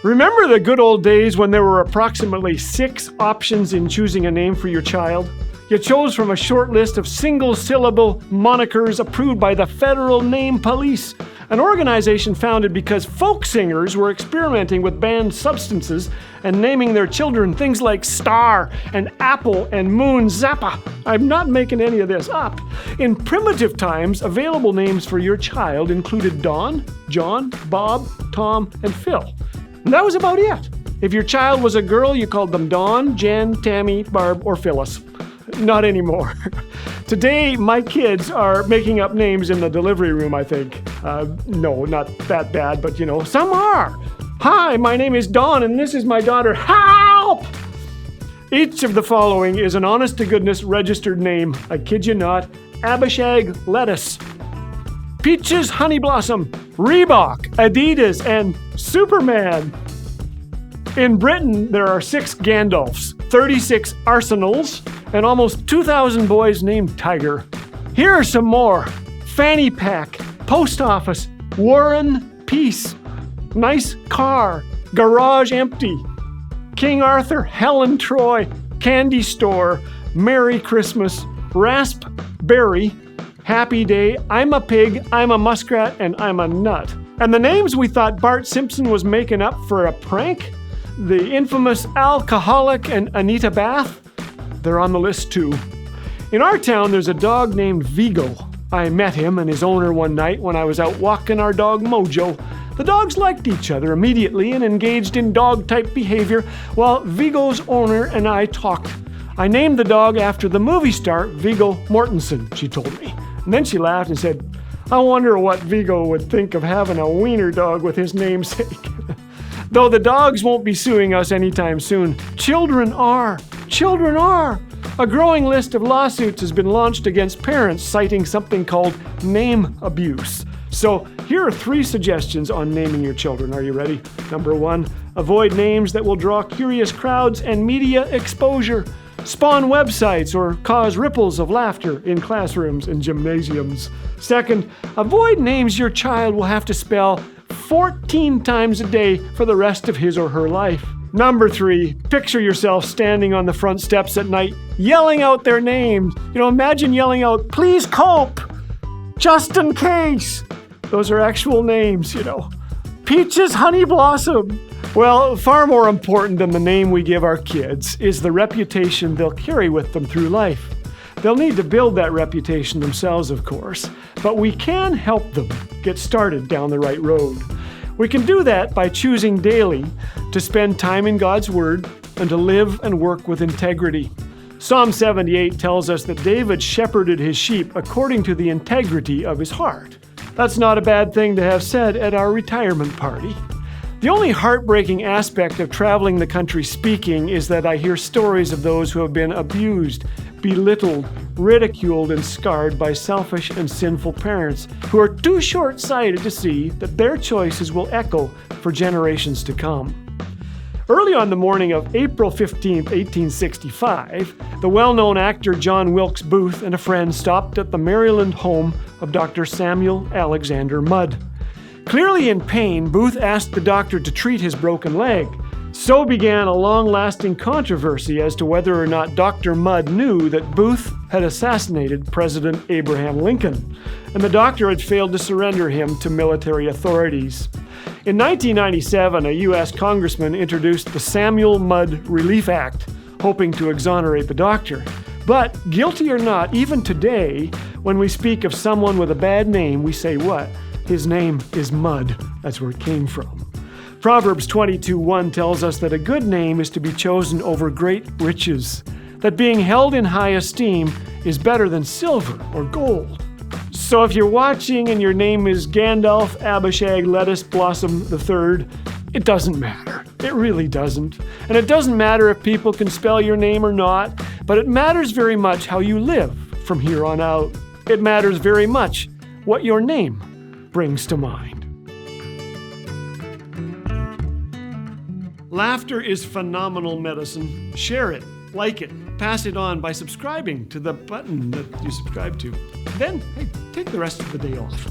Remember the good old days when there were approximately 6 options in choosing a name for your child? You chose from a short list of single-syllable monikers approved by the Federal Name Police, an organization founded because folk singers were experimenting with banned substances and naming their children things like Star and Apple and Moon Zappa. I'm not making any of this up. In primitive times, available names for your child included Don, John, Bob, Tom, and Phil. And that was about it. If your child was a girl, you called them Dawn, Jen, Tammy, Barb, or Phyllis. Not anymore. Today, my kids are making up names in the delivery room, I think. No, not that bad, but some are. Hi, my name is Dawn, and this is my daughter. Help! Each of the following is an honest-to-goodness registered name. I kid you not. Abishag Lettuce, Peaches Honey Blossom, Reebok, Adidas, and Superman. In Britain, there are 6 Gandalfs, 36 Arsenals, and almost 2,000 boys named Tiger. Here are some more. Fanny Pack, Post Office, Warren Peace, Nice Car, Garage Empty, King Arthur, Helen Troy, Candy Store, Merry Christmas, Raspberry, Happy Day, I'm a Pig, I'm a Muskrat, and I'm a Nut. And the names we thought Bart Simpson was making up for a prank? The infamous Alcoholic and Anita Bath? They're on the list too. In our town, there's a dog named Vigo. I met him and his owner one night when I was out walking our dog Mojo. The dogs liked each other immediately and engaged in dog-type behavior while Vigo's owner and I talked. I named the dog after the movie star Viggo Mortensen, she told me. And then she laughed and said, I wonder what Vigo would think of having a wiener dog with his namesake. Though the dogs won't be suing us anytime soon, children are. Children are. A growing list of lawsuits has been launched against parents citing something called name abuse. So here are 3 suggestions on naming your children. Are you ready? Number 1, avoid names that will draw curious crowds and media exposure, spawn websites, or cause ripples of laughter in classrooms and gymnasiums. Second, avoid names your child will have to spell 14 times a day for the rest of his or her life. Number 3, picture yourself standing on the front steps at night, yelling out their names. Imagine yelling out, please cope, just in case. Those are actual names, Peaches Honey Blossom. Well, far more important than the name we give our kids is the reputation they'll carry with them through life. They'll need to build that reputation themselves, of course, but we can help them get started down the right road. We can do that by choosing daily to spend time in God's Word and to live and work with integrity. Psalm 78 tells us that David shepherded his sheep according to the integrity of his heart. That's not a bad thing to have said at our retirement party. The only heartbreaking aspect of traveling the country speaking is that I hear stories of those who have been abused, belittled, ridiculed, and scarred by selfish and sinful parents who are too short-sighted to see that their choices will echo for generations to come. Early on the morning of April 15, 1865, the well-known actor John Wilkes Booth and a friend stopped at the Maryland home of Dr. Samuel Alexander Mudd. Clearly in pain, Booth asked the doctor to treat his broken leg. So began a long-lasting controversy as to whether or not Dr. Mudd knew that Booth had assassinated President Abraham Lincoln, and the doctor had failed to surrender him to military authorities. In 1997, a U.S. congressman introduced the Samuel Mudd Relief Act, hoping to exonerate the doctor. But, guilty or not, even today, when we speak of someone with a bad name, we say what? His name is Mudd. That's where it came from. Proverbs 22:1 tells us that a good name is to be chosen over great riches, that being held in high esteem is better than silver or gold. So if you're watching and your name is Gandalf Abishag Lettuce Blossom III, it doesn't matter. It really doesn't. And it doesn't matter if people can spell your name or not, but it matters very much how you live from here on out. It matters very much what your name brings to mind. Laughter is phenomenal medicine. Share it, like it, pass it on by subscribing to the button that you subscribe to. Then, hey, take the rest of the day off.